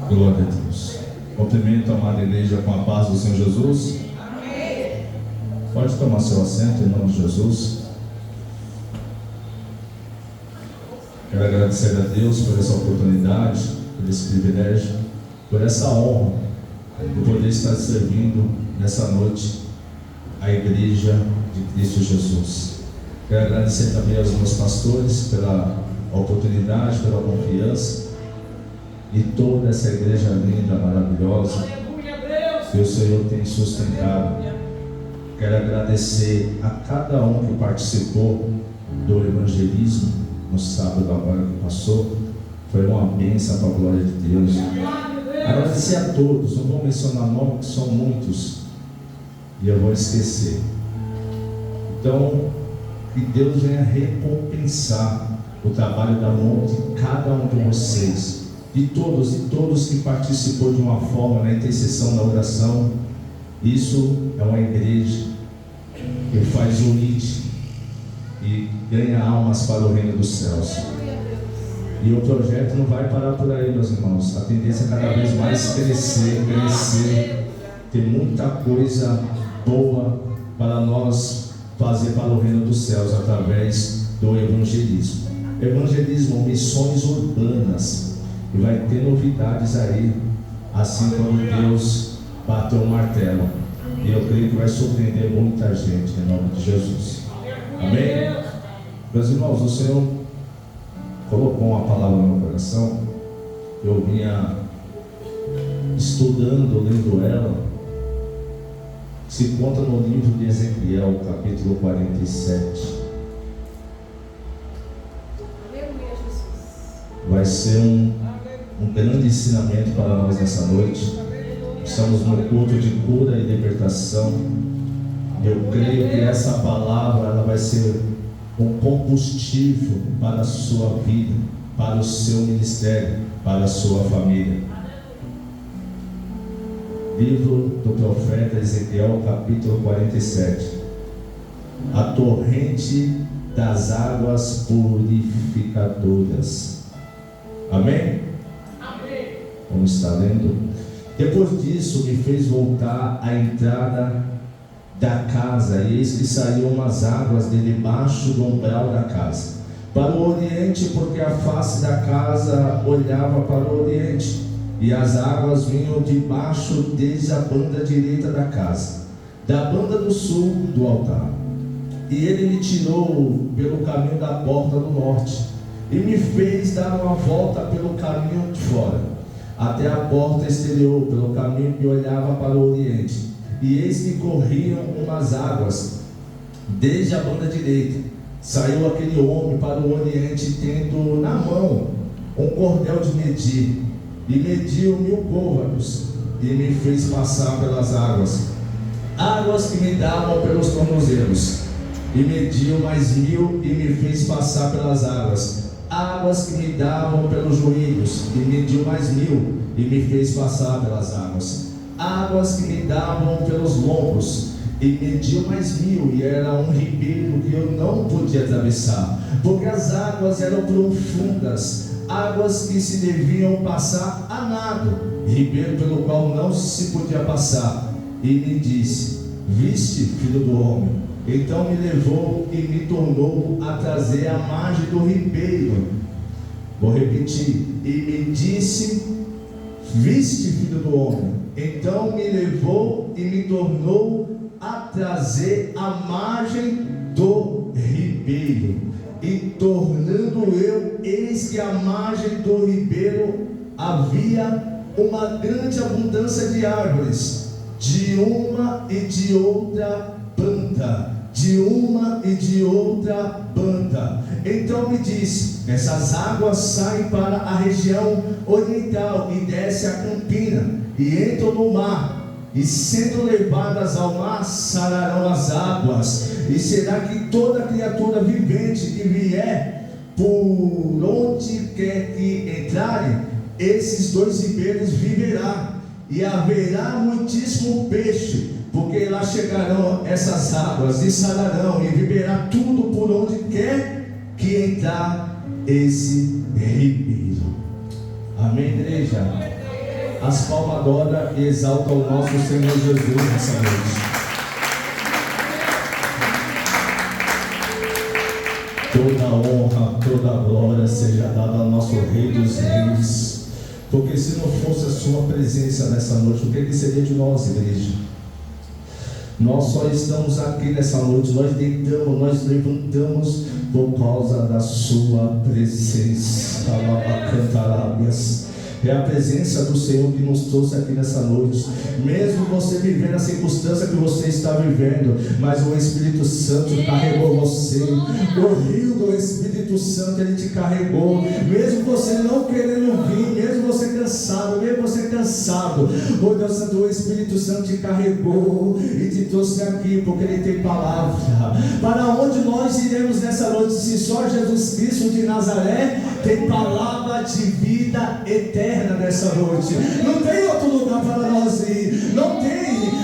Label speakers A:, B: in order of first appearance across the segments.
A: Glória a Deus. Cumprimento a amada igreja com a paz do Senhor Jesus.
B: Amém.
A: Pode tomar seu assento em nome de Jesus. Quero agradecer a Deus por essa oportunidade, por esse privilégio, por essa honra de poder estar servindo nessa noite a igreja de Cristo Jesus. Quero agradecer também aos meus pastores pela oportunidade, pela confiança e toda essa igreja linda, maravilhosa que o Senhor tem sustentado. Quero agradecer a cada um que participou do evangelismo no sábado agora que passou. Foi uma bênção para a glória de Deus. Agradecer a todos, não vou mencionar nomes, que são muitos e eu vou esquecer. Então, que Deus venha recompensar o trabalho da mão de cada um de vocês, de todos que participou de uma forma na intercessão da oração. Isso é uma igreja que faz unite e ganha almas para o reino dos céus. E o projeto não vai parar por aí, meus irmãos. A tendência é cada vez mais crescer. Tem muita coisa boa para nós fazer para o reino dos céus através do evangelismo. Evangelismo, missões urbanas. E vai ter novidades aí, assim como Deus bateu o martelo. E eu creio que vai surpreender muita gente em nome de Jesus. Amém? Meus irmãos, o Senhor colocou uma palavra no meu coração. Eu vinha estudando, lendo ela. Se encontra no livro de Ezequiel, capítulo 47. Vai ser um grande ensinamento para nós nessa noite. Estamos no culto de cura e libertação. Eu creio que essa palavra ela vai ser um combustível para a sua vida, para o seu ministério, para a sua família. Livro do profeta Ezequiel, capítulo 47. A torrente das águas purificadoras. Amém?
B: Amém.
A: Vamos estar lendo. Depois disso me fez voltar à entrada da casa, e eis que saíam umas águas de debaixo do umbral da casa, para o oriente, porque a face da casa olhava para o oriente, e as águas vinham de baixo desde a banda direita da casa, da banda do sul do altar. E ele me tirou pelo caminho da porta do norte, e me fez dar uma volta pelo caminho de fora, até a porta exterior, pelo caminho que olhava para o oriente. E eis que corriam umas águas desde a banda direita. Saiu aquele homem para o oriente, tendo na mão um cordel de medir, e mediu 1000 côvados, e me fez passar pelas águas, águas que me davam pelos tornozelos, e mediu mais 1000, e me fez passar pelas águas, águas que me davam pelos joelhos, e mediu mais 1000, e me fez passar pelas águas, águas que me davam pelos lombos, e mediu mais 1000, e era um ribeiro que eu não podia atravessar, porque as águas eram profundas, águas que se deviam passar a nado, ribeiro pelo qual não se podia passar. E me disse: viste, filho do homem? Então me levou e me tornou a trazer a margem do ribeiro. Vou repetir. E me disse: viste, filho do homem? Então me levou e me tornou a trazer a margem do ribeiro. E tornando eu, eis que à margem do ribeiro havia uma grande abundância de árvores, de uma e de outra banda, de uma e de outra banda. Então me disse: essas águas saem para a região oriental e descem a campina e entram no mar, e sendo levadas ao mar sararão as águas. E será que toda criatura vivente que vier por onde quer que entrarem, esses 2 ribeiros viverá, e haverá muitíssimo peixe, porque lá chegarão essas águas e sararão, e viverá tudo por onde quer que entrar esse ribeiro. Amém, igreja? As palmas adoram e exaltam o nosso Senhor Jesus nessa noite. Toda honra, toda glória seja dada ao nosso Rei dos Reis. Porque se não fosse a sua presença nessa noite, o que seria de nós, igreja? Nós só estamos aqui nessa noite, nós deitamos, nós levantamos por causa da sua presença. Alabacantarábias. É a presença do Senhor que nos trouxe aqui nessa noite. Mesmo você vivendo a circunstância que você está vivendo, mas o Espírito Santo carregou você. O rio do Espírito Santo, ele te carregou. Mesmo você não querendo vir, mesmo você cansado, oh Deus Santo, o Espírito Santo te carregou e te trouxe aqui, porque ele tem palavra. Para onde nós iremos nessa noite, se só Jesus Cristo de Nazaré tem palavra de vida eterna nessa noite? Não tem outro lugar para nós ir, não tem.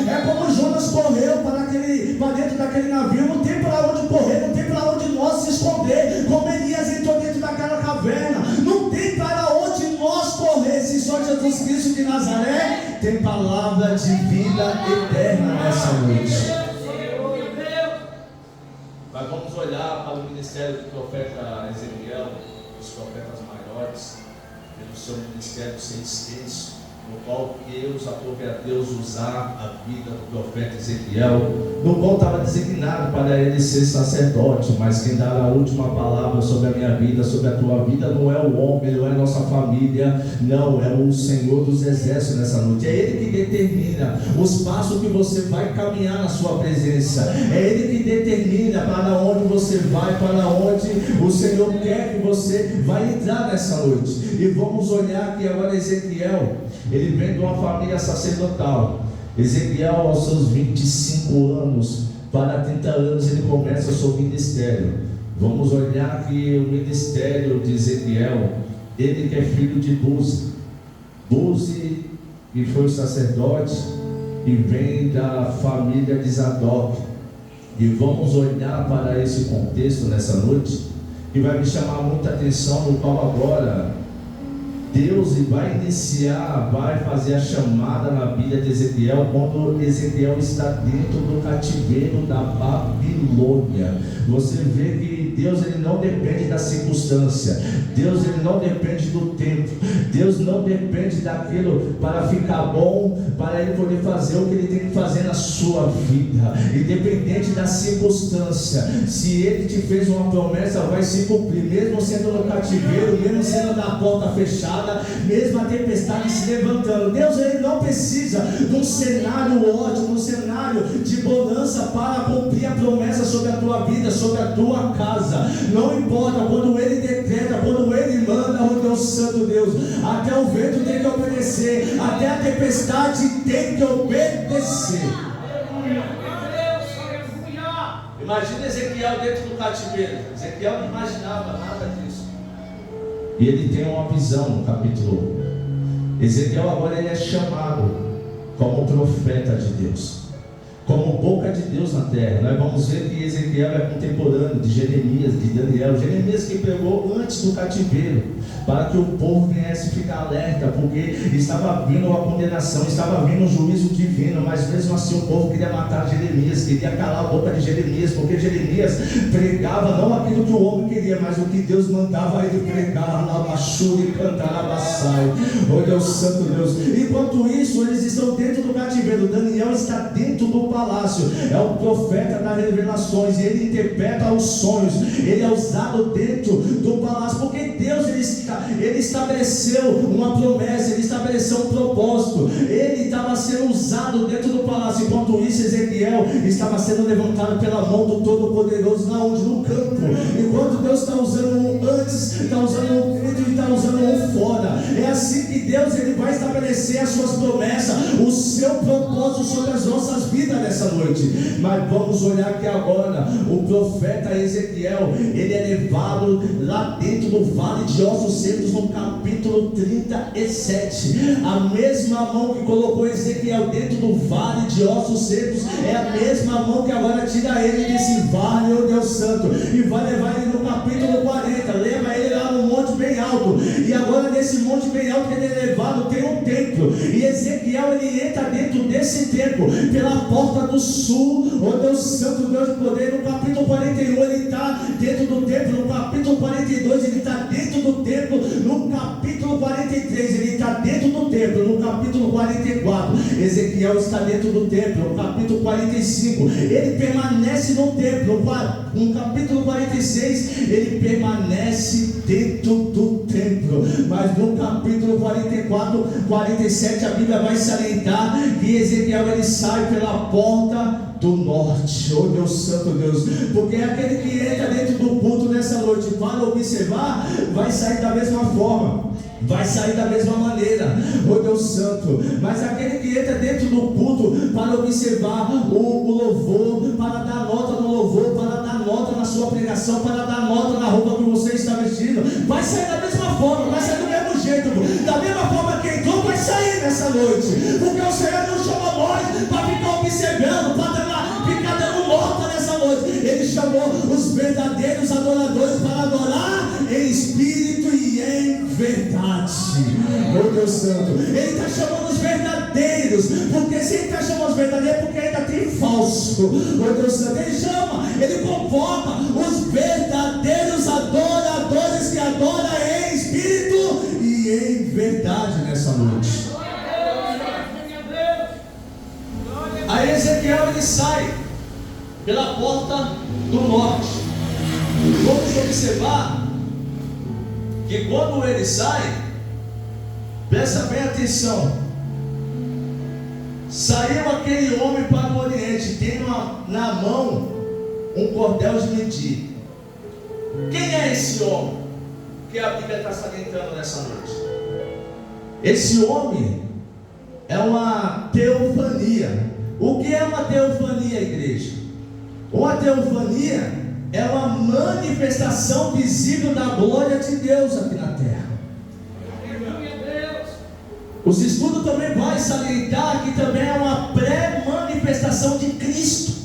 A: É como Jonas correu para dentro daquele navio, não tem para onde correr, não tem para onde nós se esconder, como Elias entrou dentro daquela caverna, não tem para onde nós correr, se só Jesus Cristo de Nazaré tem palavra de vida eterna nessa noite. Mas vamos olhar para o ministério do profeta Ezequiel, os profetas maiores, pelo seu ministério ser extenso, no qual aprove a Deus usar a vida do profeta Ezequiel, no qual estava designado para ele ser sacerdote, mas quem dá a última palavra sobre a minha vida, sobre a tua vida, não é o homem, não é a nossa família, não, é o Senhor dos Exércitos nessa noite. É Ele que determina os passos que você vai caminhar na sua presença, é Ele que determina para onde você vai, para onde o Senhor quer que você vai entrar nessa noite. E vamos olhar que agora Ezequiel, ele vem de uma família sacerdotal. Ezequiel, aos seus 25 anos para 30 anos, ele começa o seu ministério. Vamos olhar que o ministério de Ezequiel, ele que é filho de Buzi, que foi o sacerdote e vem da família de Zadok. E vamos olhar para esse contexto nessa noite, que vai me chamar muita atenção, no qual agora Deus vai iniciar, vai fazer a chamada na vida de Ezequiel, quando Ezequiel está dentro do cativeiro da Babilônia. Você vê que Deus, ele não depende da circunstância, Deus, ele não depende do tempo, Deus não depende daquilo para ficar bom, para ele poder fazer o que ele tem que fazer na sua vida, independente da circunstância. Se ele te fez uma promessa, vai se cumprir, mesmo sendo no cativeiro, mesmo sendo na porta fechada, mesmo a tempestade se levantando. Deus, ele não precisa de um cenário ótimo, de um cenário de bonança para cumprir a promessa sobre a tua vida, sobre a tua casa. Não importa, quando ele decreta, quando ele manda, oh Deus Santo Deus, até o vento tem que obedecer, até a tempestade tem que obedecer. Imagina Ezequiel dentro do cativeiro. Ezequiel não imaginava nada disso. E ele tem uma visão no capítulo 1. Ezequiel agora ele é chamado como profeta de Deus, como boca de Deus na terra. Nós vamos ver que Ezequiel é contemporâneo de Jeremias, de Daniel. Jeremias que pregou antes do cativeiro, para que o povo viesse ficar alerta, porque estava vindo a condenação, estava vindo um juízo divino, mas mesmo assim o povo queria matar Jeremias, queria calar a boca de Jeremias, porque Jeremias pregava não aquilo que o homem queria, mas o que Deus mandava ele pregar, Labachuri, cantar, Labassai. Oh Deus Santo Deus. Enquanto isso, eles estão dentro do cativeiro. Daniel está dentro do palácio, é o profeta das revelações, e ele interpreta os sonhos, ele é usado dentro do palácio, porque Deus, ele estabeleceu uma promessa, ele estabeleceu um propósito, ele estava sendo usado dentro do palácio. Enquanto isso, Ezequiel estava sendo levantado pela mão do Todo-Poderoso, na onde? No campo. Enquanto Deus está usando um antes, está usando um dentro e está usando um fora. É assim que Deus, ele vai estabelecer as suas promessas, o seu propósito sobre as nossas vidas nessa noite. Mas vamos olhar que agora o profeta Ezequiel, ele é levado lá dentro do vale de ossos secos, no capítulo 37. A mesma mão que colocou Ezequiel dentro do vale de ossos secos é a mesma mão que agora tira ele desse vale, oh Deus Santo, e vai levar ele no capítulo 40, leva ele lá no monte bem alto, e agora nesse monte bem alto que ele é elevado tem um templo, e Ezequiel ele entra dentro desse templo, pela porta do sul, oh Deus santo, Deus de poder. No capítulo 41 ele está dentro do templo, no capítulo 42 ele está dentro do templo, no capítulo 43 ele está dentro do templo, no capítulo 44 Ezequiel está dentro do templo, no capítulo 45 ele permanece no templo, no capítulo 46 ele permanece dentro do templo, mas no capítulo 44, 47 a Bíblia vai salientar que Ezequiel ele sai pela porta do norte. Oh Deus santo Deus, porque aquele que entra dentro do culto nessa noite para observar, vai sair da mesma forma, vai sair da mesma maneira, oh Deus santo. Mas aquele que entra dentro do culto para observar o louvor, para dar nota no louvor, para dar nota na sua pregação, para dar nota na roupa que você está vestindo, vai sair da mesma forma, vai sair do mesmo jeito, da mesma forma que entrou, vai sair nessa noite, porque o Senhor não chamou nós para ficar observando, para ficar dando nota nessa noite. Ele chamou os verdadeiros adoradores para adorar em espírito e em verdade. Oh Deus santo, ele está chamando os verdadeiros, porque se ele está chamando os verdadeiros é porque ainda tem falso. Oh Deus santo, ele chama, ele convoca os verdadeiros adoradores que adoram em espírito e em verdade nessa noite. Aí Ezequiel ele sai pela porta do norte. Vamos observar que quando ele sai, presta bem atenção, saiu aquele homem para o oriente, tendo na mão um cordel de medir. Quem é esse homem que a Bíblia está salientando nessa noite? Esse homem é uma teofania. O que é uma teofania, igreja? Uma teofania é uma manifestação visível da glória de Deus aqui na terra. Os estudos também vão salientar que também é uma pré-manifestação de Cristo.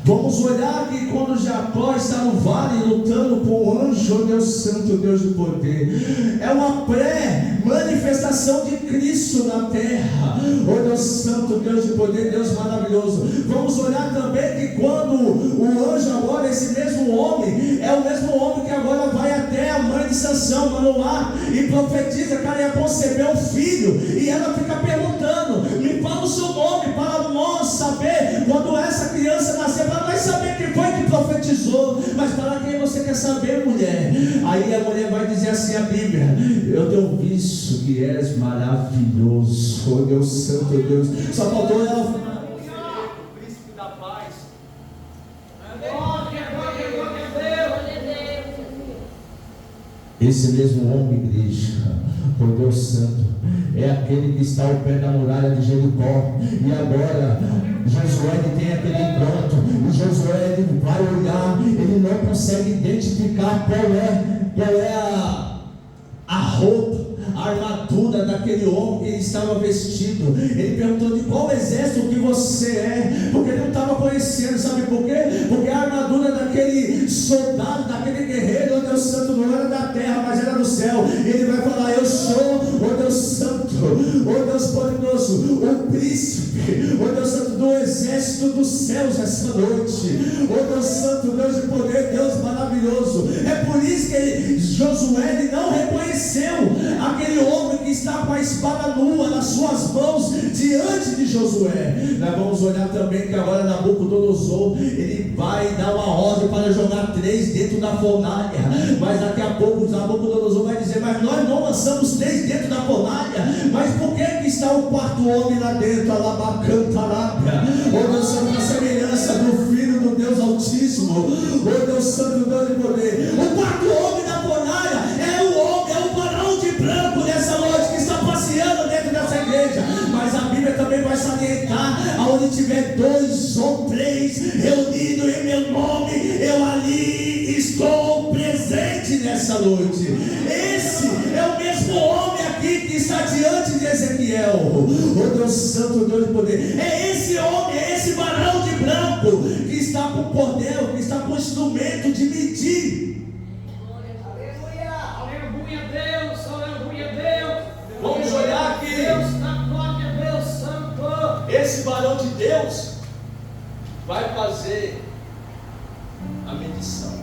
A: Vamos olhar que quando Jacó está no vale lutando com o anjo, Deus santo, Deus de poder, é uma pré-manifestação de Cristo na terra. Oh Deus santo, Deus de poder, Deus maravilhoso. Vamos olhar também que quando o anjo agora, esse mesmo homem, é o mesmo homem que agora vai até a mãe de Sansão, Manoá, e profetiza que ela ia conceber um filho, e ela fica perguntando: me fala o seu nome para nós saber quando essa criança nascer, para nós saber quem foi que profetizou. Mas para quem você quer saber, mulher? Aí a mulher vai dizer assim, a Bíblia: eu tenho visto que és maravilhoso. Oh Deus santo, Deus. Só faltou ela, o príncipe da paz. Esse mesmo homem, igreja, oh Deus santo, é aquele que está ao pé da muralha de Jericó. E agora Josué tem aquele encontro, e Josué ele vai olhar, ele não consegue identificar qual é a roupa, a armadura daquele homem que ele estava vestido. Ele perguntou: de qual exército que você é? Porque ele não estava conhecendo. Sabe por quê? Porque a armadura daquele soldado, daquele guerreiro, oh Deus santo, não era da terra, mas era do céu. E ele vai falar: eu sou, oh Deus santo, oh Deus poderoso, o príncipe, oh Deus santo, do exército dos céus essa noite. Oh Deus santo, Deus de poder, Deus maravilhoso. É por isso que Josué ele não reconheceu aquele homem que está com a espada nua nas suas mãos diante de Josué. Nós vamos olhar também que agora Nabucodonosor ele vai dar uma ordem para jogar 3 dentro da fornalha, mas daqui a pouco Nabucodonosor vai dizer: mas nós não lançamos 3 dentro da fornalha. Mas por que está o 4º homem lá dentro? Alabacantarábia. Oh Deus santo, a semelhança do Filho do Deus Altíssimo. Oh Deus santo, Deus de poder. O 4º homem da fornalha é o homem, é o varão de branco nessa noite que está passeando dentro dessa igreja. Mas a Bíblia também vai salientar: aonde tiver 2 ou 3 reunidos em meu nome, eu ali estou presente nessa noite. Esse é o mesmo homem aqui que está diante de Ezequiel. Oh Deus santo, Deus de poder, é esse homem, é esse varão de branco que está com o cordel, que está com o instrumento de medir.
B: Aleluia, aleluia, Deus.
A: varão de Deus vai fazer a medição.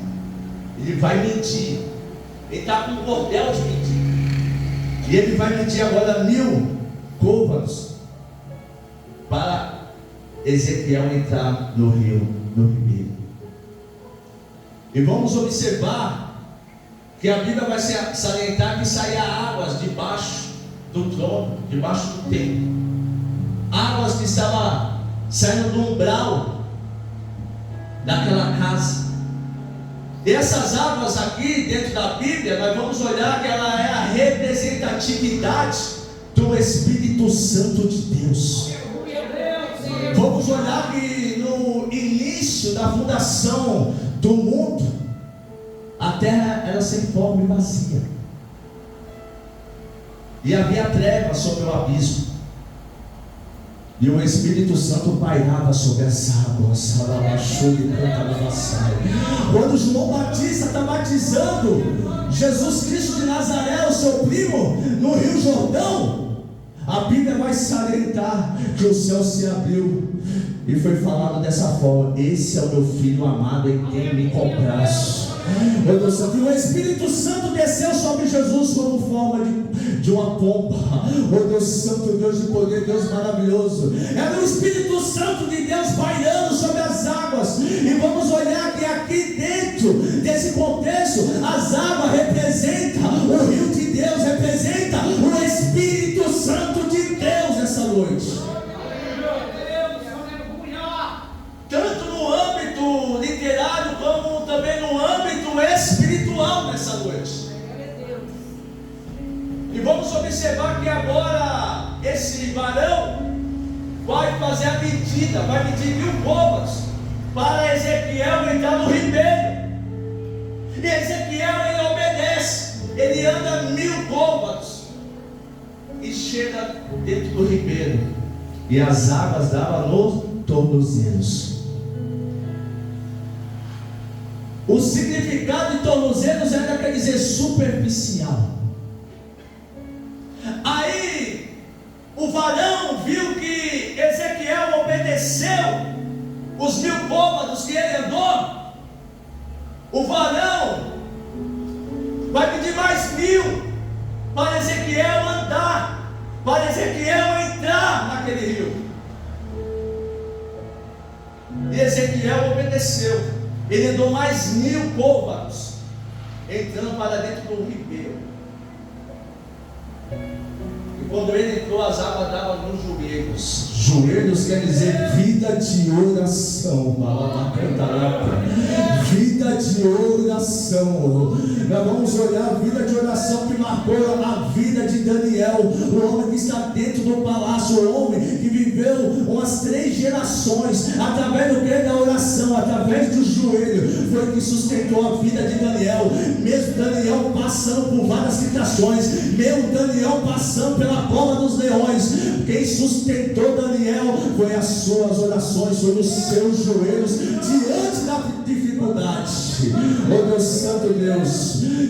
A: Ele vai medir. Ele está com um cordel de medir. E ele vai medir agora 1000 côvados para Ezequiel entrar no rio, no ribeiro. E vamos observar que a Bíblia vai salientar que saía águas debaixo do trono, debaixo do templo. Águas que estavam saindo do umbral daquela casa. E essas águas aqui dentro da Bíblia, nós vamos olhar que ela é a representatividade do Espírito Santo de Deus. Vamos olhar que no início da fundação do mundo, a terra era sem forma e vazia, e havia trevas sobre o abismo, e o Espírito Santo pairava sobre essa água. Quando João Batista está batizando Jesus Cristo de Nazaré, o seu primo, no Rio Jordão, a Bíblia vai salientar que o céu se abriu e foi falado dessa forma: esse é o meu filho amado em quem me comprazo. E o Espírito Santo desceu sobre Jesus como forma de uma pomba. Oh Deus Santo, Deus de poder, Deus maravilhoso. Era o Espírito Santo de Deus pairando sobre as águas. E vamos olhar que aqui dentro desse contexto, as águas representam o rio de Deus, representa o Espírito Santo de Deus essa noite. Tanto no âmbito literário como também no âmbito espiritual nessa noite. E vamos observar que agora esse varão vai fazer a medida, vai medir 1000 côvados para Ezequiel entrar no ribeiro. E Ezequiel, ele obedece, ele anda 1000 côvados e chega dentro do ribeiro, e as águas davam nos tornozelos. O significado de tornozelos era, quer dizer, superficial. Aí o varão viu que Ezequiel obedeceu os 1000 côvados que ele andou. O varão vai pedir mais 1000 para Ezequiel andar, para Ezequiel entrar naquele rio. E Ezequiel obedeceu. Ele andou mais 1000 côvados, entrando para dentro do ribeiro. E quando ele entrou, as águas davam nos joelhos. Joelhos quer dizer vida de oração. Vida de oração. Nós vamos olhar a vida de oração que marcou a vida de Daniel, o homem que está dentro do palácio, o homem que viveu umas 3 gerações através do que? Da oração, através do joelho, foi que sustentou a vida de Daniel. Mesmo Daniel passando por várias situações, mesmo Daniel passando pela cova dos leões, quem sustentou Daniel foi as suas orações, foi os seus joelhos diante da dificuldade. Oh Deus Santo, Deus,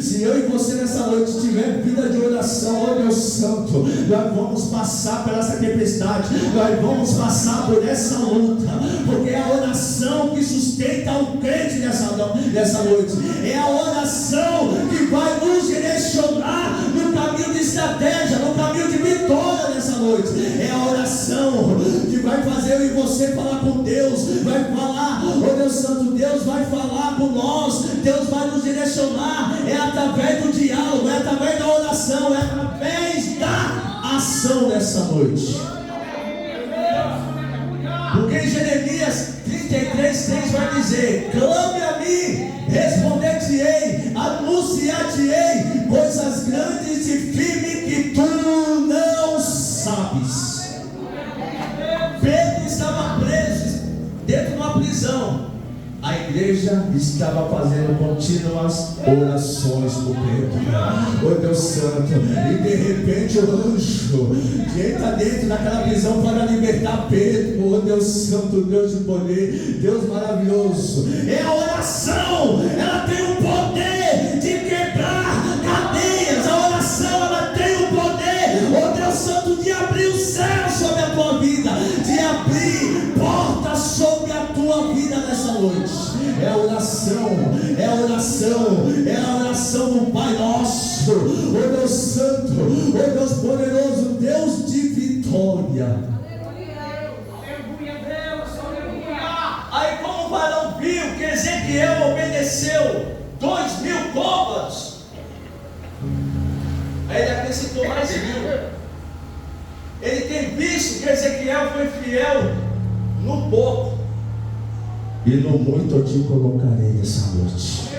A: se eu e você nessa noite tiver vida de oração, oh Deus Santo, nós vamos passar por essa tempestade, nós vamos passar por essa luta, porque é a oração que sustenta o crente nessa noite, é a oração que vai nos direcionar no caminho de estratégia, no caminho de vitória nessa noite, é a oração que vai fazer eu e você falar com Deus, vai falar, oh Deus Santo, Deus vai falar com nós, Deus vai nos direcionar, é através do diálogo, é através da oração, é através da ação nessa noite. Porque em Jeremias 33:3 vai dizer: clame a mim, responder-te-ei, anunciar-te-ei coisas grandes e firmes que tu não sabes. Pedro estava preso dentro de uma prisão. A igreja estava fazendo contínuas orações por Pedro. Oh Deus Santo, e de repente o anjo que entra dentro daquela prisão para libertar Pedro. Oh Deus Santo, Deus de poder, Deus maravilhoso. É a oração, ela tem o poder de quebrar cadeias. A oração, ela tem o poder, oh Deus Santo, de abrir o céu sobre a tua vida, de abrir oração do Pai Nosso, ó Deus Santo, ó Deus poderoso, Deus de vitória. Aí como o varão viu que Ezequiel obedeceu 2.000 côvados, aí ele acrescentou mais 1.000. Ele tem visto que Ezequiel foi fiel no pouco, e no muito eu te colocarei nessa noite.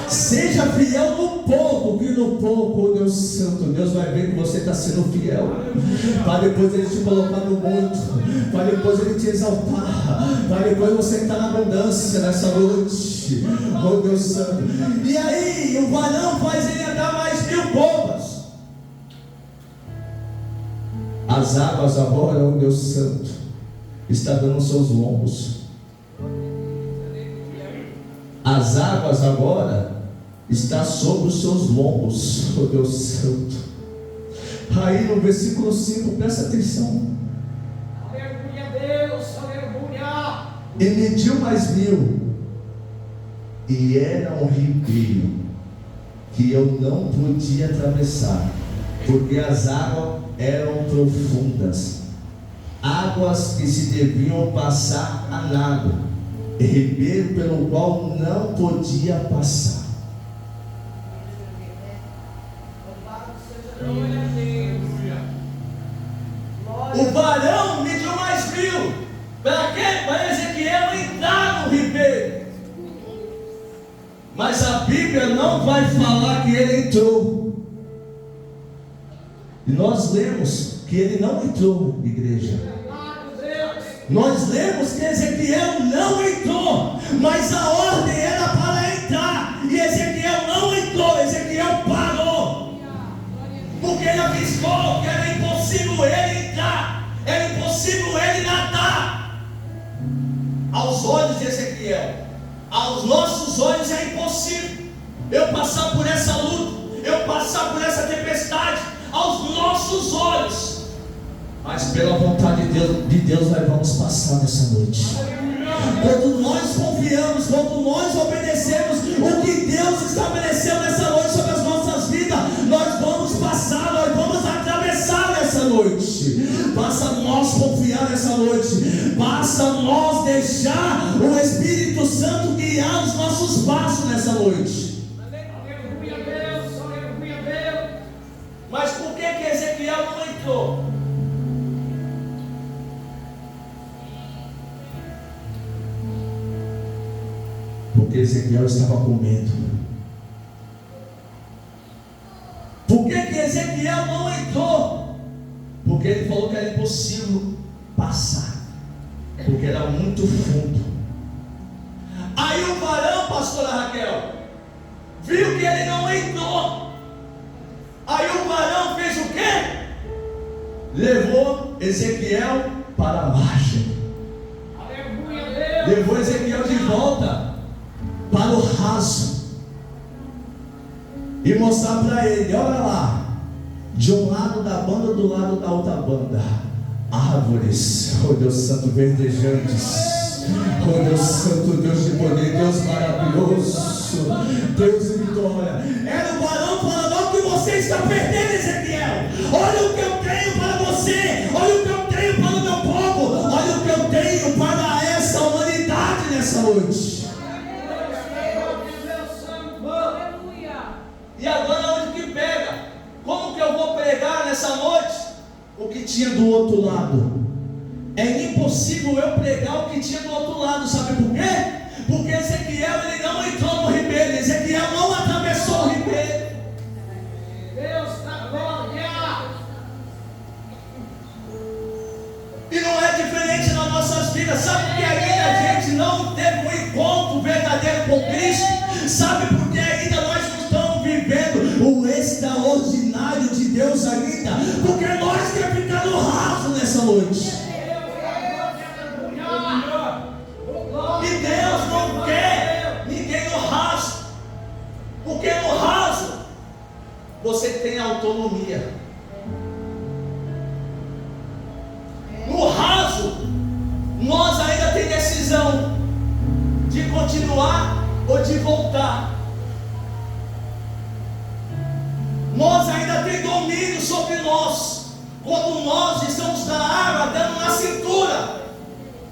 A: Seja fiel no pouco, que no pouco, Deus Santo, Deus vai ver que você está sendo fiel, para depois Ele te colocar no muito, para depois Ele te exaltar, para depois você estar na abundância nessa noite, oh Deus Santo. E aí o varão faz ele andar mais 1.000 côvados. As águas agora, oh Deus Santo, está dando seus lombos. As águas agora está sobre os seus lombos, oh Deus Santo. Aí no versículo 5, presta atenção.
B: Aleluia, Deus, aleluia.
A: E mediu mais 1.000, e era um ribeiro que eu não podia atravessar, porque as águas eram profundas, águas que se deviam passar a nado, ribeiro pelo qual não podia passar. O varão mediu mais 1.000. Para quê? Para Ezequiel entrar no ribeiro. Mas a Bíblia não vai falar que ele entrou. E nós lemos que ele não entrou, igreja. Nós lemos que Ezequiel não entrou, mas a ordem era para entrar, e Ezequiel não entrou, Ezequiel parou, porque ele avistou que era impossível ele entrar, era impossível ele nadar. Aos olhos de Ezequiel, aos nossos olhos é impossível eu passar por essa luta, eu passar por essa tempestade, aos nossos olhos. Mas pela vontade de Deus nós vamos passar nessa noite. Quando nós confiamos, quando nós obedecemos o que Deus estabeleceu nessa noite sobre as nossas vidas, nós vamos passar, nós vamos atravessar nessa noite. Basta nós confiar nessa noite, basta nós deixar o Espírito Santo guiar os nossos passos nessa noite.
B: Aleluia, Deus, aleluia, Deus.
A: Mas por que Ezequiel não entrou? Porque Ezequiel estava com medo. Por que Ezequiel não entrou? Porque ele falou que era impossível passar, porque era muito fundo. Aí o varão, pastora Raquel, viu que ele não entrou. Aí o varão fez o quê? Levou Ezequiel para a margem.
B: Aleluia, Deus.
A: Levou Ezequiel de volta para o raso e mostrar para ele: olha lá, de um lado da banda, do lado da outra banda, árvores, oh Deus Santo, verdejantes, oh Deus Santo, Deus de poder, Deus maravilhoso, Deus de vitória. Era o varão falando: olha o que você está perdendo, Ezequiel, olha o que eu tenho para você, olha o que eu tenho para o meu povo, olha o que eu tenho para essa humanidade nessa noite. E agora onde que pega? Como que eu vou pregar nessa noite o que tinha do outro lado? É impossível eu pregar o que tinha do outro lado, sabe por quê? Porque Ezequiel ele não entrou no ribeiro, Ezequiel não atravessou o ribeiro.
B: Deus da glória.
A: E não é diferente nas nossas vidas. Sabe por que ainda a gente não teve um encontro verdadeiro com Cristo? Sabe por que ainda nós não estamos vivendo o extraordinário de Deus ainda? Porque nós queremos ficar no raso nessa noite. E Deus não quer ninguém no raso, porque no raso você tem autonomia. No raso nós ainda temos decisão de continuar ou de voltar.
C: nós ainda tem domínio sobre nós, quando nós estamos com a arma dando na cintura,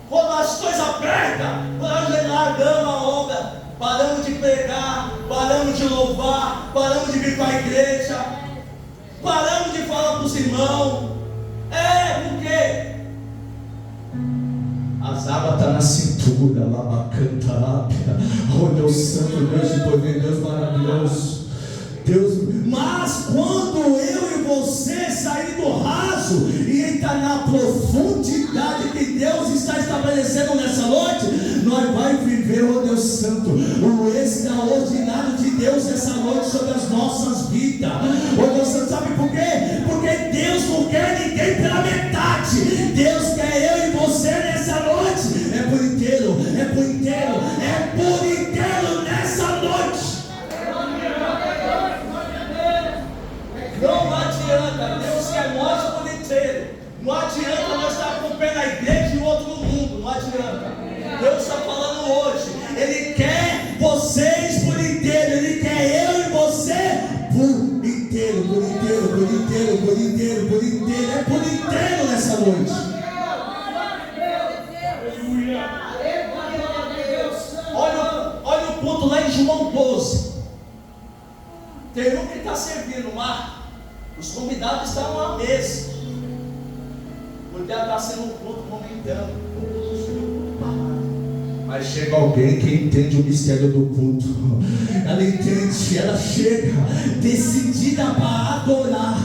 C: quando as coisas apertam, quando nós largamos a onda, paramos de pregar, paramos de louvar, paramos de vir para a igreja, paramos de falar para os irmãos. Porque
A: as águas estão na cintura, lá cantarápia. Oh Deus santo, Deus de poder, Deus maravilhoso. Deus, mas quando eu e você sair do raso e entrar na profundidade que Deus está estabelecendo nessa noite, nós vamos viver, oh Deus santo, o extraordinário de Deus essa noite sobre as nossas vidas. Oh Deus santo, sabe por quê? Porque Deus não quer ninguém pela metade. Deus quer eu e você nessa noite. É por inteiro, é por inteiro, é por inteiro nessa noite. Não adianta, Deus quer nós por inteiro. Não adianta nós estar com o pé na igreja e o outro no mundo. Não adianta. Deus está falando hoje. Ele quer vocês por inteiro. Ele quer eu e você por inteiro, por inteiro, por inteiro, por inteiro, por inteiro. É por inteiro nessa noite. Olha o ponto lá em João 12. Tem um que está servindo lá. Os convidados estão à mesa. Porque está sendo um culto momentâneo. Mas chega alguém que entende o mistério do culto. Ela entende, ela chega decidida para adorar.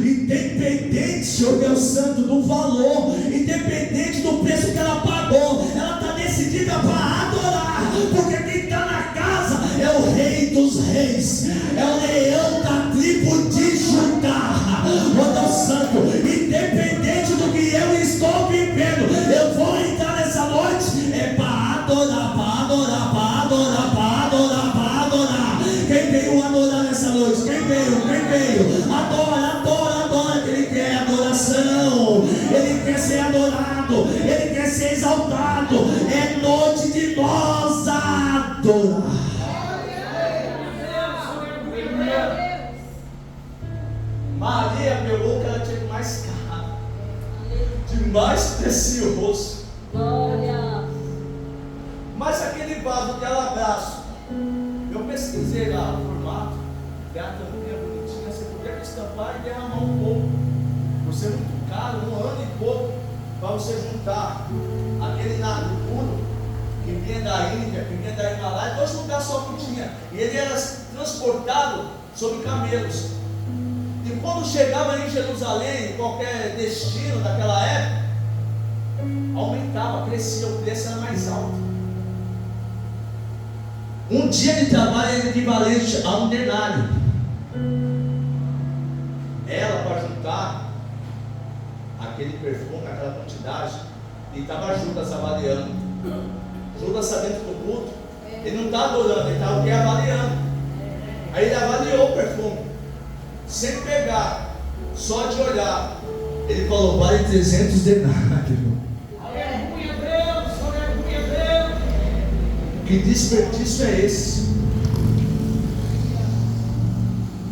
A: Independente, oh Deus Santo, do valor. Independente do preço que ela pagou. Ela está decidida para adorar. Porque quem está na casa é o Rei dos Reis. É o leão da tribo de Judá. Oh Deus Santo, independente do que eu estou vivendo, eu vou entrar nessa noite. É para adorar, para adorar, para adorar, para adorar, para adorar. Quem veio adorar nessa noite? Quem veio? Quem veio? Adora, adora, adora. Ele quer adoração. Ele quer ser adorado. Ele quer ser exaltado. É noite de nós adorar. Maria pegou o que ela tinha de mais caro, de mais precioso.
D: Glória.
C: Mas aquele vaso que ela abraça, eu pesquisei lá o formato, tem a tampinha bonitinha, você podia estampar e derramar um pouco, por ser muito caro, 1 ano e pouco, para você juntar aquele navio puro que vinha da Índia, que vinha da Himalaia, 2 lugares só que tinha, e ele era transportado sobre camelos. E quando chegava em Jerusalém, em qualquer destino daquela época, aumentava, crescia, o preço era mais alto. Um dia de trabalho era equivalente a um denário. Ela, para juntar aquele perfume, aquela quantidade, e estava Judas avaliando. Judas está dentro do culto, ele não está adorando, ele está o que? Avaliando. Aí ele avaliou o perfume. Sem pegar, só de olhar, ele falou: vale 300 denários.
B: Aleluia, Deus, aleluia, Deus.
C: Que desperdício é esse?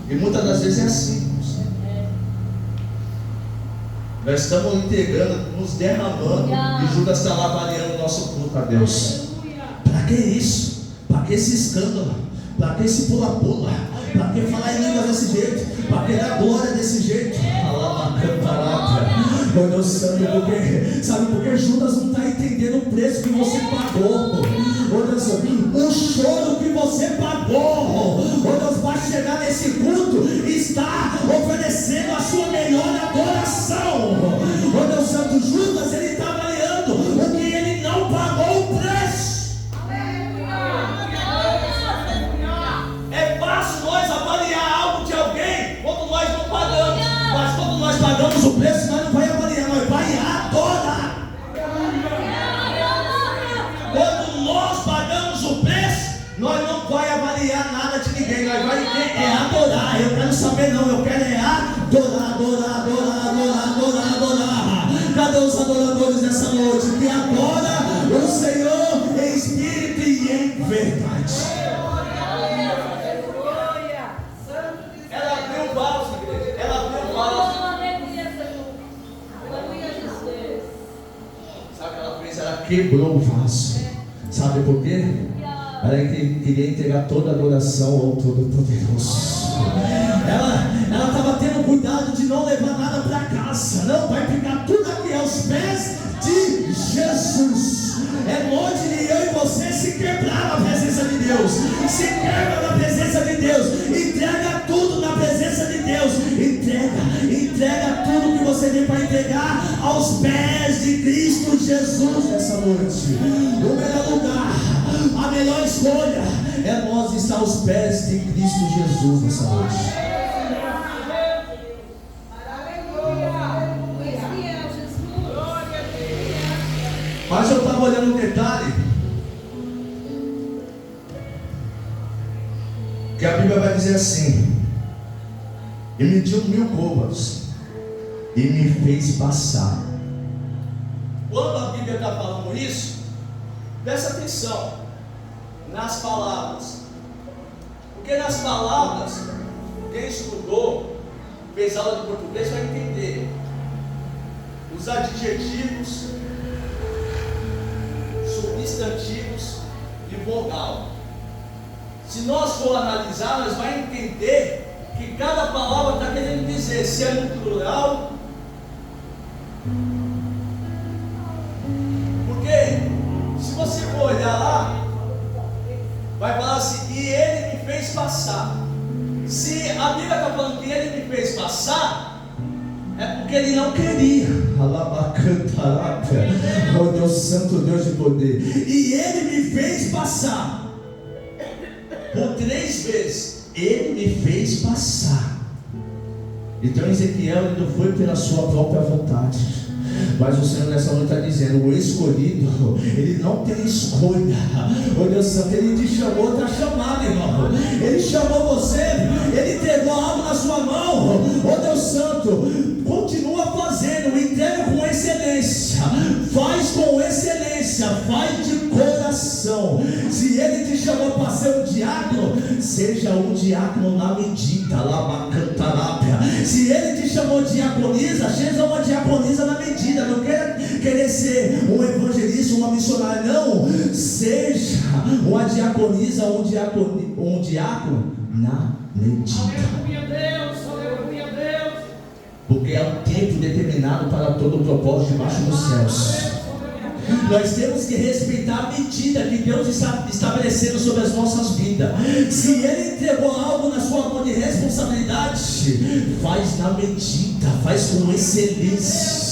C: E muitas das vezes é assim. Nós estamos entregando, nos derramando, e Judas está lá avaliando o nosso culto a Deus. Para que isso? Para que esse escândalo? Para que esse pula-pula? Para que falar em línguas desse jeito? Para que dar glória desse jeito? Meu Deus santo, porque, sabe por que Judas não está entendendo o preço que você pagou? Oh Deus, o choro que você pagou. Oh Deus, vai chegar nesse culto e está oferecendo a sua melhor adoração. Oh Deus santo, Judas, ele está avaliando o que ele não pagou o preço. É fácil nós avaliar algo de alguém quando nós não pagamos, mas quando nós pagamos o preço, nós não vai avaliar, nós vai adorar. Quando nós pagamos o preço, nós não vai avaliar nada de ninguém, nós vai adorar. Eu quero saber não, eu quero adorar, adorar, adorar, adorar, adorar, adorar. Cadê os adoradores nessa noite? Que adora o Senhor em espírito e em verdade. Ela abriu o vaso
A: quebrou o vaso. Sabe por quê? Ela queria entregar toda a adoração ao Todo-Poderoso. Ela estava tendo cuidado de não levar nada para casa. Não, vai ficar tudo aqui aos pés de Jesus. É noite de eu e você se quebrar na presença de Deus. Se quebra na presença de Deus. Entrega tudo na presença de Deus. Entrega tudo que você tem para entregar aos pés de Cristo Jesus nessa noite. O melhor lugar, a melhor escolha é nós estar aos pés de Cristo Jesus nessa noite. Mas eu estava olhando um detalhe, que a Bíblia vai dizer assim: e mediu 1000 côvados e me fez passar.
C: Quando a Bíblia está falando isso, presta atenção nas palavras, porque nas palavras, quem estudou, fez aula de português, vai entender os adjetivos, substantivos e vogal. Se nós for analisar, nós vamos entender que cada palavra está querendo dizer se é no plural. Porque se você for olhar lá, vai falar assim: e ele me fez passar. Se a Bíblia está falando que ele me fez passar, é porque ele não queria.
A: Oh Deus Santo, Deus de poder. E ele me fez passar
C: Por 3 vezes.
A: Ele me fez passar. Então Ezequiel, ele não foi pela sua própria vontade, mas o Senhor nessa noite está dizendo: o escolhido, ele não tem escolha. Oh Deus Santo, ele te chamou, está chamado, irmão. Ele chamou você, ele entregou algo na sua mão. Oh Deus Santo, continua fazendo, entrega com excelência, faz com excelência, faz de coração. Se ele te chamou para ser um diácono, seja um diácono na medida, labacantarápia. Se ele te chamou de diaconisa, seja uma diaconisa na medida. Não querer ser um evangelista, uma missionária, não. Seja uma diaconisa, um diácono na medida.
B: Aleluia, Deus, aleluia, Deus.
A: Porque é um tempo determinado para todo o propósito debaixo dos céus. Nós temos que respeitar a medida que Deus está estabelecendo sobre as nossas vidas. Se Ele entregou algo na sua mão de responsabilidade, faz na medida, faz com excelência.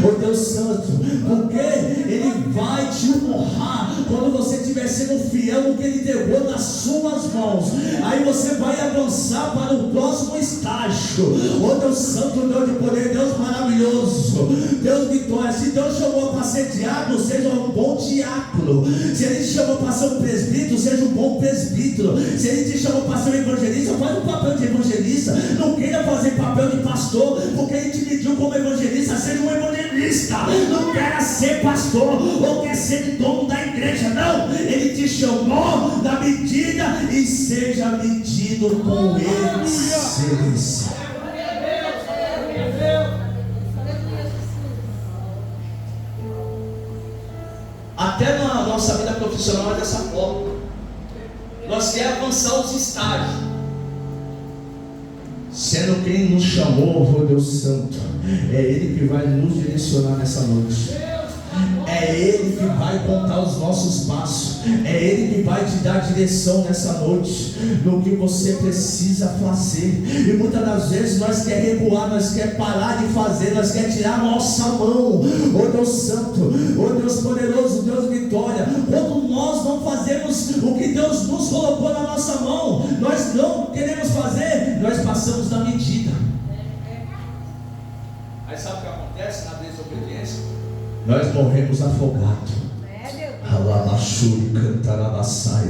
A: Oh Deus Santo, porque Ele vai te honrar quando você estiver sendo fiel no que Ele entregou nas suas mãos. Aí você vai avançar para o próximo estágio. Oh Deus Santo, Deus de poder, Deus maravilhoso, Deus vitória. Se Deus chamou para ser diácono, seja um bom diácono. Se Ele te chamou para ser um presbítero, seja um bom presbítero. Se Ele te chamou para ser um evangelista, faz o papel de evangelista. Não queira fazer papel de pastor, porque Ele te mediu como evangelista. Seja um evangelista. Não queira ser pastor ou quer ser dono da igreja. Não, Ele te chamou na medida e seja medido com excelência. Até na nossa vida profissional é dessa forma. Nós queremos avançar os estágios, sendo quem nos chamou, oh Deus Santo, é Ele que vai nos direcionar nessa noite. É Ele que vai contar os nossos passos. É Ele que vai te dar direção nessa noite no que você precisa fazer. E muitas das vezes nós queremos recuar, nós queremos parar de fazer, nós queremos tirar a nossa mão. Oh Deus Santo, oh Deus poderoso, Deus vitória. Quando nós não fazemos o que Deus nos colocou na nossa mão, nós não queremos fazer, nós passamos da medida.
C: Aí sabe o que acontece na desobediência?
A: Nós morremos afogados. Alabachuri, cantarabassai.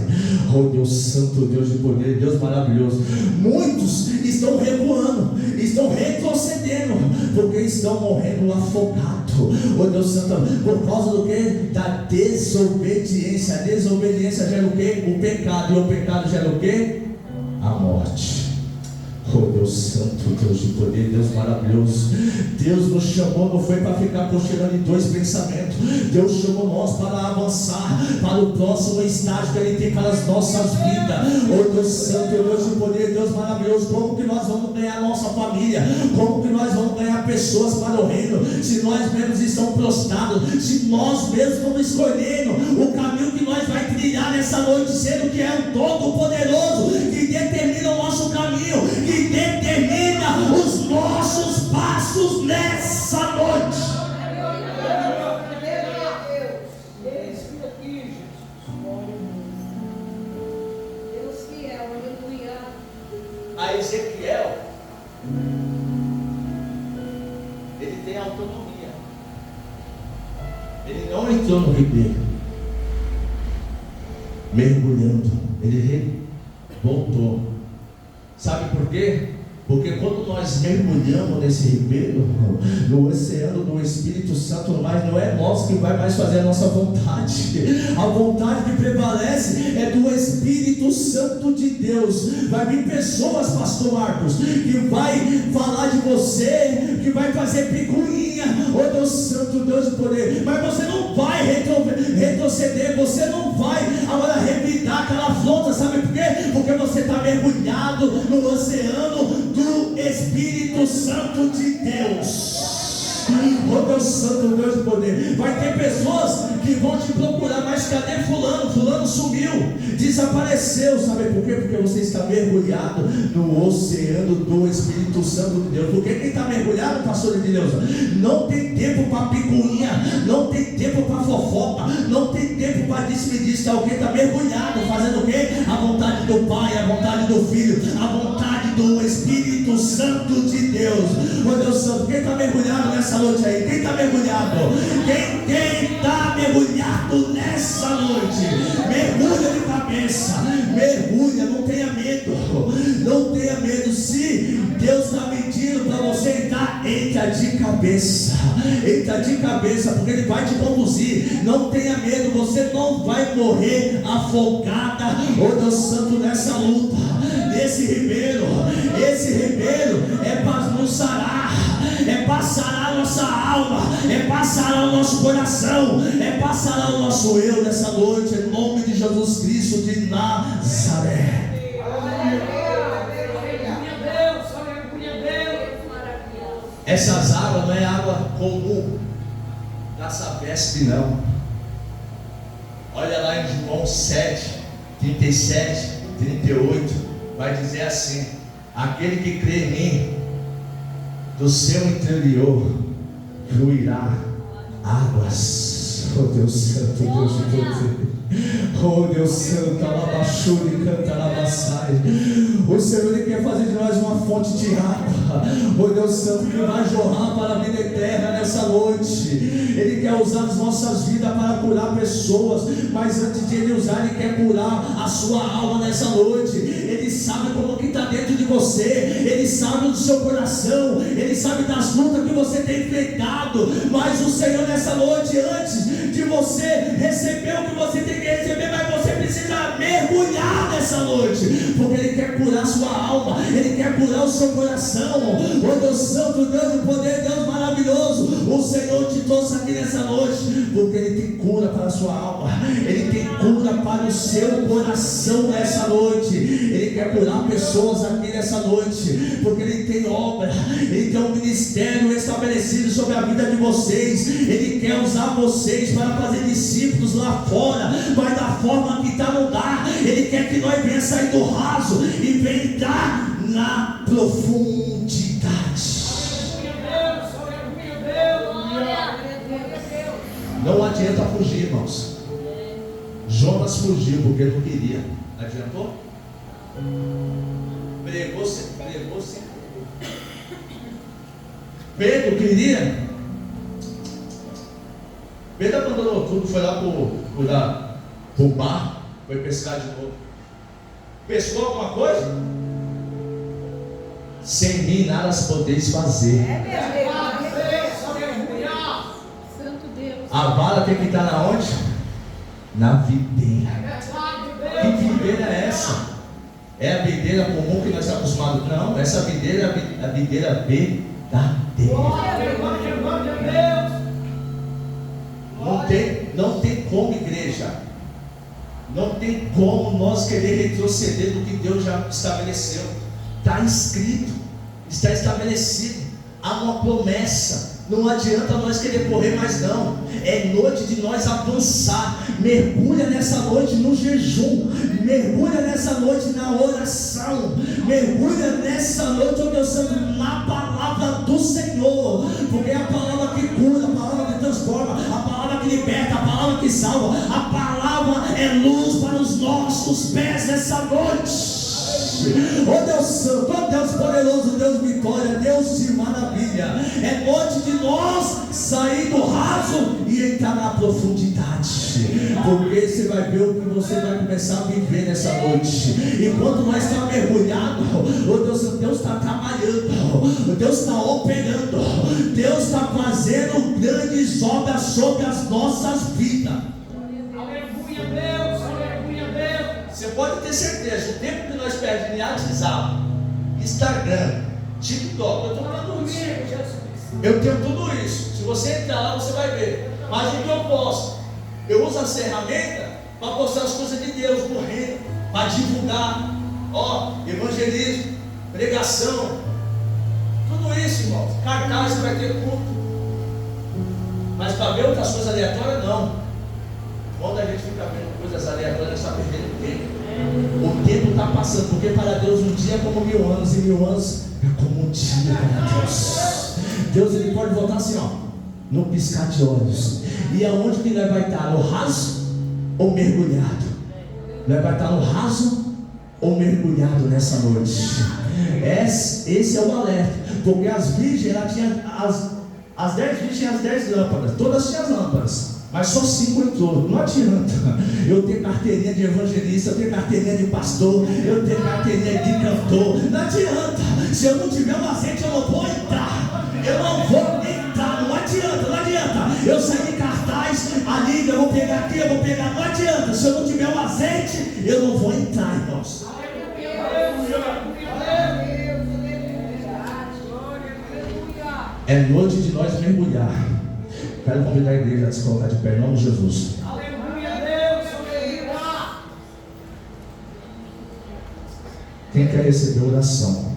A: Oh Deus Santo, Deus de poder, Deus maravilhoso. Muitos estão recuando, estão retrocedendo, porque estão morrendo afogados. Oh Deus Santo, por causa do que? Da desobediência. A desobediência gera o que? O pecado. E o pecado gera o que? A morte. Oh Deus santo, Deus de poder, Deus maravilhoso. Deus nos chamou, não foi para ficar cochilando em dois pensamentos. Deus chamou nós para avançar para o próximo estágio que Ele tem para as nossas vidas. Oh Deus santo, Deus de poder, Deus maravilhoso. Como que nós vamos ganhar a nossa família? Como que nós vamos ganhar pessoas para o reino? Se nós mesmos estamos prostrados, se nós mesmos estamos escolhendo o caminho que nós vai trilhar nessa noite, sendo que é o Todo-Poderoso que determina o nosso caminho, que determina os nossos passos nessa noite.
B: Respira aqui, Jesus.
D: Deus fiel, aleluia.
C: A Ezequiel, ele tem autonomia.
A: Ele não entrou no ribeiro mergulhando, ele voltou. Sabe por quê? Porque quando nós mergulhamos nesse ribeiro, no oceano do Espírito Santo, mas não é nós que vai mais fazer a nossa vontade. A vontade que prevalece é do Espírito Santo de Deus. Vai vir pessoas, pastor Marcos, que vai falar de você, que vai fazer picuinha. Oh Deus Santo, Deus de poder. Mas você não vai retroceder, você não vai agora revidar aquela afronta. Sabe por quê? Porque você está mergulhado no oceano do Espírito Santo de Deus. Oh Deus Santo, Deus de poder. Vai ter pessoas que vão te procurar, mas cadê fulano? Fulano sumiu, desapareceu. Sabe por quê? Porque você está mergulhado no oceano do Espírito Santo de Deus. Porque quem está mergulhado, pastor de Deus, não tem tempo para picuinha, não tem tempo para fofoca, não tem tempo para despedir. Alguém está mergulhado, fazendo o quê? A vontade do Pai, a vontade do Filho, a vontade do Espírito Santo de Deus. Oh Deus Santo, quem está mergulhado nessa noite aí? Quem está mergulhado? Quem está mergulhado nessa noite? Mergulha de cabeça, mergulha, não tenha medo, não tenha medo. Se Deus está mentindo para você entrar, entra de cabeça, porque Ele vai te conduzir. Não tenha medo, você não vai morrer afogada, oh Deus Santo, nessa luta, nesse ribeiro. Esse ribeiro é para nos sarar, é para sarar a nossa alma, é para sarar o nosso coração, é para sarar o nosso eu nessa noite, em nome de Jesus Cristo de Nazaré. Essas águas não é água comum da Sabesp, não. Olha lá em João 7, 37, 38, vai dizer assim: aquele que crê em mim, do seu interior fluirá águas. Oh Deus Santo, Deus de poder. Oh Deus Santo, alabaxure, canta, alabaçai. O Senhor Ele quer fazer de nós uma fonte de água. Oh Deus Santo, que vai jorrar para a vida eterna nessa noite. Ele quer usar as nossas vidas para curar pessoas, mas antes de Ele usar, Ele quer curar a sua alma nessa noite. Ele sabe como que está dentro de você, Ele sabe do seu coração, Ele sabe das lutas que você tem enfrentado. Mas o Senhor nessa noite, antes de você receber o que você tem que receber, mas você precisa mergulhar nessa noite, porque Ele quer curar a sua alma, Ele quer curar o seu coração. Oh Deus Santo, Deus de poder, Deus maravilhoso, o Senhor te trouxe aqui nessa noite, porque Ele tem cura para a sua alma, Ele tem cura para o seu coração nessa noite. Ele quer curar pessoas aqui nessa noite, porque Ele tem obra, Ele tem um ministério estabelecido sobre a vida de vocês. Ele quer usar vocês para fazer discípulos lá fora, mas da forma que está não dá. Ele quer que nós venha sair do raso e venha entrar na profundidade. Não adianta fugir, irmãos. Jonas fugiu porque não queria. Adiantou? Pregou sem. Pedro queria. Pedro abandonou tudo, foi lá pro bar, foi pescar de novo. Pescou alguma coisa? Sem mim nada podeis fazer.
D: Santo Deus.
A: A vara tem que estar na onde? Na videira. Que videira é essa? É a videira comum que nós estamos acostumados? Não, essa videira é a videira verdadeira. Não tem como, igreja. Não tem como nós querer retroceder do que Deus já estabeleceu. Está escrito, está estabelecido. Há uma promessa. Não adianta nós querer correr mais não. É noite de nós avançar. Mergulha nessa noite no jejum. Mergulha nessa noite na oração. Mergulha nessa noite, ó Deus Santo, na palavra do Senhor. Porque é a palavra que cura, a palavra que transforma, a palavra que liberta, a palavra que salva. A palavra é luz para os nossos pés nessa noite. Oh Deus Santo, oh Deus poderoso, Deus vitória, Deus de maravilha. É noite de nós sair do raso e entrar na profundidade. Porque você vai ver o que você vai começar a viver nessa noite. Enquanto nós estamos mergulhados, oh Deus Santo, Deus está trabalhando, Deus está operando, Deus está fazendo grandes obras sobre as nossas vidas.
B: Aleluia, Deus, aleluia, Deus.
C: Você pode ter certeza, o tempo que nós perdemos em WhatsApp, Instagram, TikTok, eu estou falando isso. Eu tenho tudo isso. Se você entrar lá, você vai ver. Mas o que eu posto? Eu uso as ferramentas para postar as coisas de Deus no reino, para divulgar, evangelismo, pregação, tudo isso, irmão. Cartaz, você vai ter culto. Mas para ver outras coisas aleatórias, não. Quando a gente fica vendo coisas aleatórias, a gente está perdendo tempo. O tempo está passando, porque para Deus um dia é como 1000 anos, e 1000 anos é como um dia para Deus. Deus, ele pode voltar assim, no piscar de olhos. E aonde que nós vai estar? No raso ou mergulhado? Nós vai estar no raso ou mergulhado nessa noite? Esse é o alerta. Porque as virgens, ela tinha as 10 virgens tinham as 10 lâmpadas. Todas tinham as lâmpadas, mas só 5 entrou. Não adianta eu ter carteirinha de evangelista, eu ter carteirinha de pastor, eu ter carteirinha de cantor. Não adianta. Se eu não tiver um azeite, eu não vou entrar. Eu não vou entrar. Não adianta, não adianta. Eu sair de cartaz, ali eu vou pegar aqui, eu vou pegar. Não adianta. Se eu não tiver um azeite, eu não vou entrar, irmãos. É noite de nós mergulhar. Quero convidar a igreja a se colocar de pé em nome de Jesus.
B: Aleluia, Deus, aleluia.
A: Quem quer receber oração?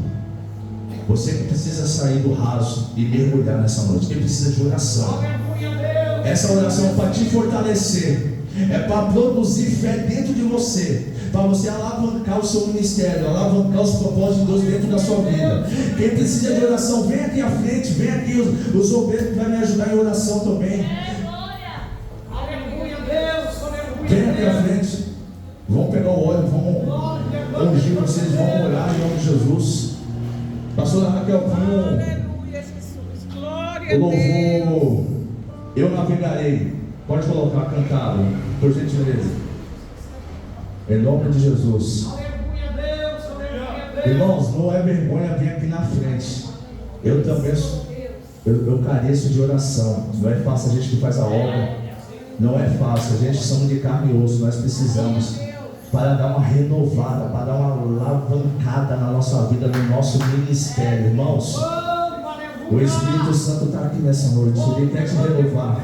A: Você que precisa sair do raso e mergulhar nessa noite. Quem precisa de oração?
B: Aleluia, Deus.
A: Essa oração é para te fortalecer. É para produzir fé dentro de você. Para você alavancar o seu ministério, alavancar os propósitos de Deus dentro da sua vida. Quem precisa de oração, vem aqui à frente. Vem aqui os obreiros que vão me ajudar em oração também.
B: Aleluia, Deus, aleluia.
A: Vem aqui à frente. Vamos pegar o óleo, vamos ungir vocês, vamos orar em nome de Jesus. Pastora Raquel,
B: Aleluia, Jesus. Glória
A: o louvor Eu Navegarei. Pode colocar cantado, por gentileza. Em nome de Jesus.
B: Aleluia, Deus, aleluia, Deus.
A: Irmãos, não é vergonha vir aqui na frente. Eu também eu careço de oração. Não é fácil a gente que faz a obra. Não é fácil. A gente somos de carne e osso. Nós precisamos para dar uma renovada, para dar uma alavancada na nossa vida, no nosso ministério, irmãos. O Espírito Santo está aqui nessa noite. Ele quer te renovar.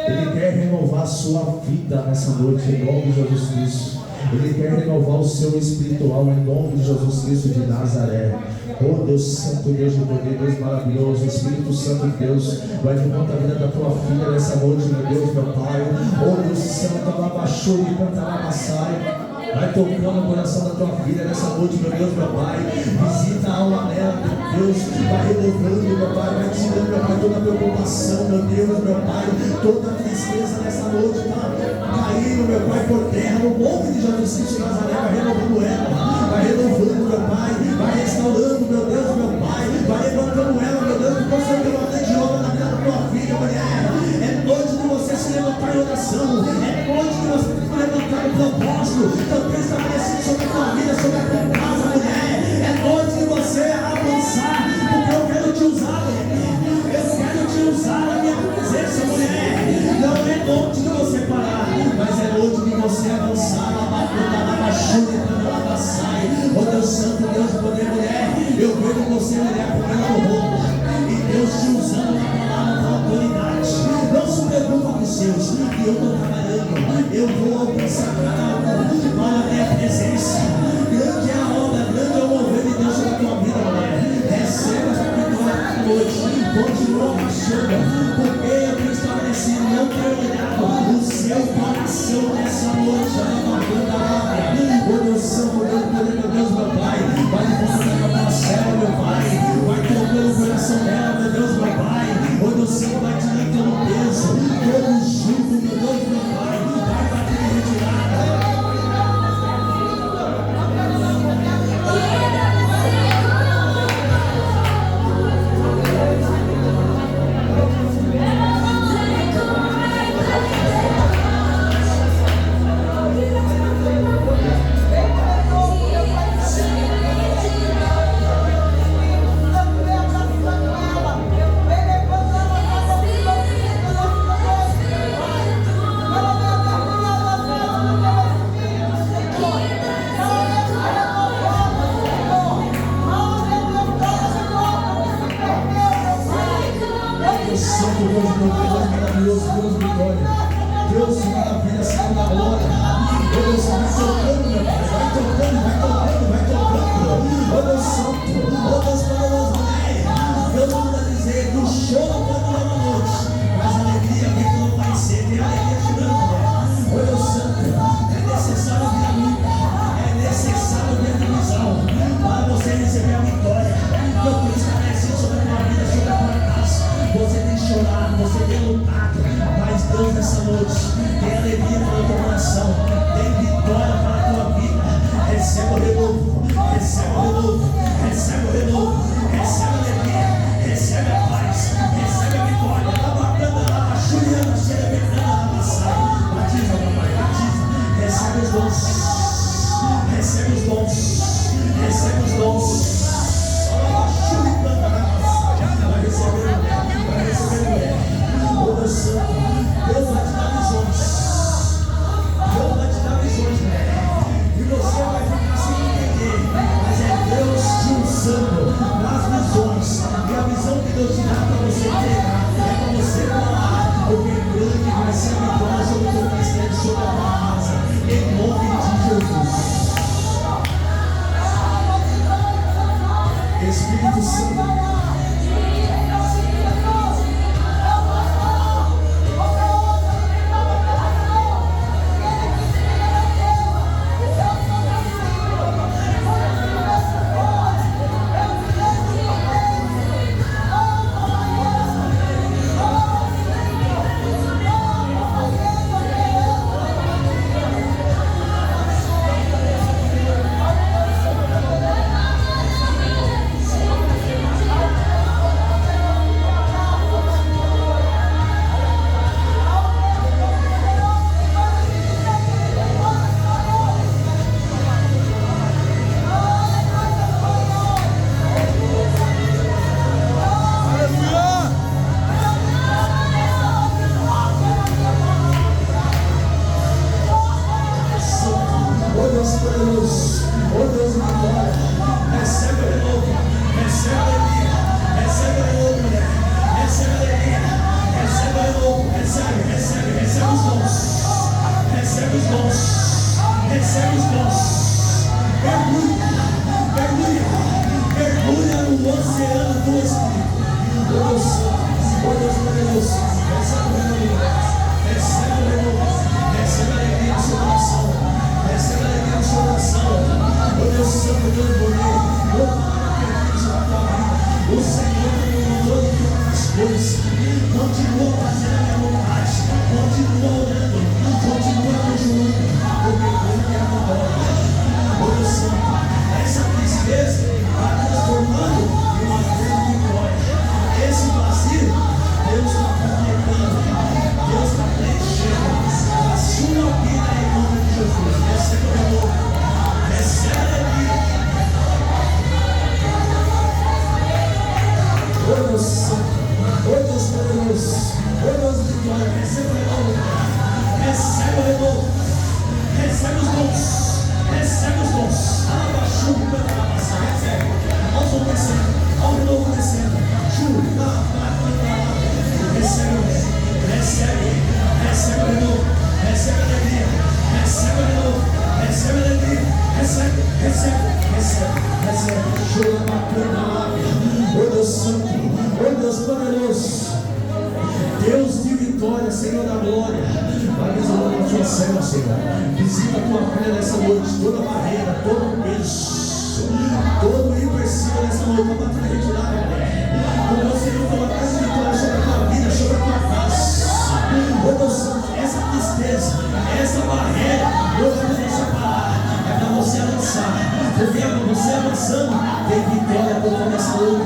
A: Ele quer renovar a sua vida nessa noite, em nome de Jesus Cristo. Ele quer renovar o seu espiritual, em nome de Jesus Cristo de Nazaré. Oh Deus Santo, Deus de poder, Deus maravilhoso, Espírito Santo de Deus, vai de volta a vida da tua filha nessa noite, meu Deus, meu Pai. Oh Deus Santo, abaixou e cantará. Vai tocando o coração da tua filha nessa noite, meu Deus, meu Pai. Visita a alma dela, meu Deus. Vai renovando, meu Pai. Vai tirando, meu Pai, toda a preocupação, meu Deus, meu Pai. Toda a tristeza nessa noite, tá caindo, meu Pai, por terra. No nome de Jesus Cristo de Nazaré, vai renovando ela. Vai renovando, meu Pai. Vai restaurando, meu Deus, meu Pai. Vai levantando ela, meu Deus. Que você tem uma grande obra na vida da tua filha, mulher. É noite de você se levantar em oração. É noite de você se levantar em propósito. Também estabelecido sobre a tua vida, sobre a tua casa, mulher. É noite de você avançar, porque eu quero te usar, mulher. Eu quero te usar na minha presença, mulher. Não é noite de você parar, mas é noite de você avançar. Oh Deus Santo, Deus de poder, mulher. você mulher comendo roubo. E Deus te usando na palavra com autoridade. Não se preocupa com os seus. E eu estou trabalhando. Eu vou alcançar cada um para a minha presença. Grande é a obra, grande é o mover de Deus na tua vida, mulher. Receba essa vitória hoje. Continua marchando. Porque eu tenho estabelecido, não tenho olhado o seu coração nessa noite. O Deus Santo, o Deus poder, meu Deus, meu Pai. Vai depositar na céu, meu Pai. Vai tocando o coração dela, meu Deus, meu Pai. O Deus Santo vai te limpando o peso. Todo jugo, meu Deus, meu Pai. Vai bater em retirada. Deus maravilha, Senhor da glória. Deus vai tocando, meu Pai. Vai tocando, vai tocando, vai tocando. Ó Deus Santo, ó Deus poderoso, Deus manda dizer que o show não pode durar uma noite, mas a alegria vem quando vai ser. Tem alegria chegando, né? Ó Deus Santo, é necessário vir a luta, é necessário vir a divisão para você receber a vitória. Não por estabelecer sobre a tua vida, sobre a tua casa. Você tem chorado, você tem lutado, mas Deus nessa noite tem alegria para o teu coração, tem vitória para a tua vida. Receba o renovo, receba o renovo, receba o renovo, receba a alegria, recebe a paz, recebe a vitória. Está batendo lá, a Juliana, xerebecana, a maçã. Batiza, papai, batiza. Recebe os dons, recebe os dons, recebe os dons. Vai receber, vai receber mulher. Ô Deus Santo, Deus vai te dar visões. Deus vai te dar visões, mulher. E você vai ficar sem entender. Mas é Deus te usando nas visões. E a visão que Deus te dá para você entregar é para você falar. Porque grande vai ser a vitória sobre o teu ministério, sobre a tua casa. Em nome de Jesus. Espírito Santo. Recebe os dons, recebe os dons. Nós vamos descer. Deus Santo, oh Deus poderoso, Deus de vitória, Senhor da glória, vai visitando a tua serva, Senhor. Visita a tua filha nessa noite, toda barreira, todo peso, todo empecilho nessa noite, para tudo retirar, Pai. O Senhor tem uma casa de vitória sobre a tua vida, sobre a tua casa. Oh Deus Santo, essa tristeza, essa barreira, não vai nos deixar parar. É para você avançar, porque é para você avançando. Tem vitória por toda essa luta,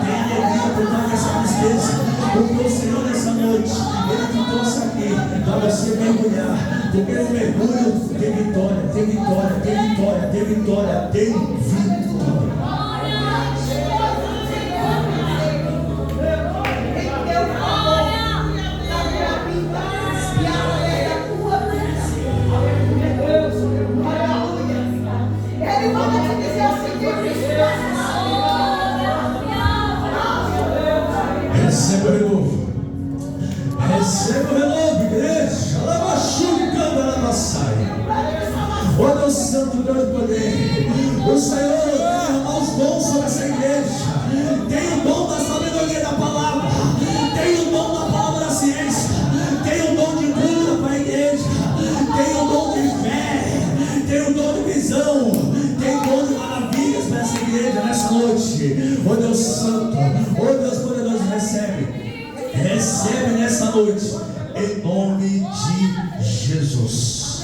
A: tem alegria por toda essa tristeza, porque o Senhor nessa noite, Ele te trouxe aqui para você mergulhar, porque no mergulho tem vitória, tem vitória, tem vitória, tem vitória, tem vitória. Receba o renovo. Receba o renovo, igreja. Ela machuca, ela massaia. Ó Deus Santo, Deus de poder. O Senhor derrama os dons sobre essa igreja. Tem o dom da sabedoria da palavra. Tem o dom da palavra da ciência. Tem o dom de cura para a igreja. Tem o dom de fé. Tem o dom de visão. Tem o dom de maravilhas para essa igreja nessa noite. Ó Deus Santo, ó Deus poderoso, recebe. Recebe nessa noite, em nome de Jesus.